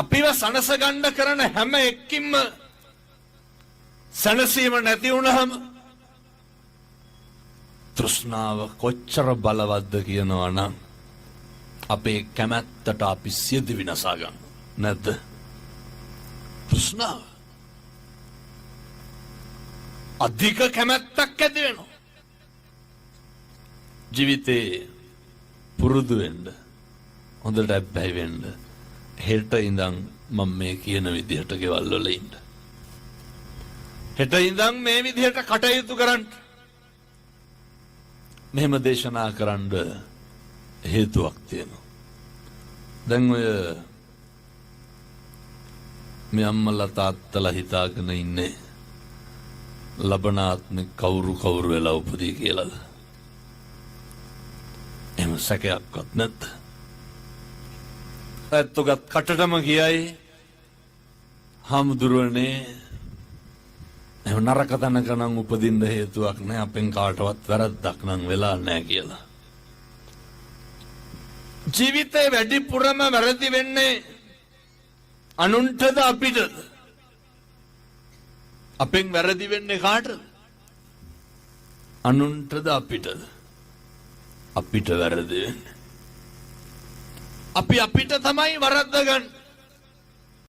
අපිව සනසගන්න කරන හැම එක්කින්ම සනසීම නැති වුණහම තෘෂ්ණාව කොච්චර බලවත්ද කියනවා නම් අපේ කැමැත්තට අපි සියදි විනාසා ගන්න නැද්ද? තෘෂ්ණාව අධික කැමැත්තක් ඇති වෙනවා. ජීවිතේ පුරුදු වෙන්න, හොඳට ඇබ්බැහි වෙන්න, හෙට ඉඳන් මම මේ කියන විදිහට ගෙවල් වල ඉන්න. හෙට ඉඳන් මේ විදිහට කටයුතු කරන්න. මෙහෙම දේශනා කරන්න හේතුවක් තියෙනවා. දැන් ඔය මේ අම්මලා තාත්තලා හිතාගෙන ඉන්නේ ලබනාත්මේ කවුරු වෙලා උපදී කියලාද? එහෙම සැකයක්වත් නැද්ද? ඇත්තොගත් කටටම කියයි හාමුදුරුවනේ එහෙම නරක තැනක නම් උපදින්න හේතුවක් නැහැ, අපෙන් කාටවත් වැරද්දක් නම් වෙලා නැහැ කියලා. ජීවිතේ වැඩිපුරම වැරදි වෙන්නේ අනුන්ටද අපිටද? අපෙන් වැරදි වෙන්නේ කාටද? අනුන්ටද අපිටද? අපිට වැරදි වෙන්නේ. අපි අපිට තමයි වරද්ද ගන්න.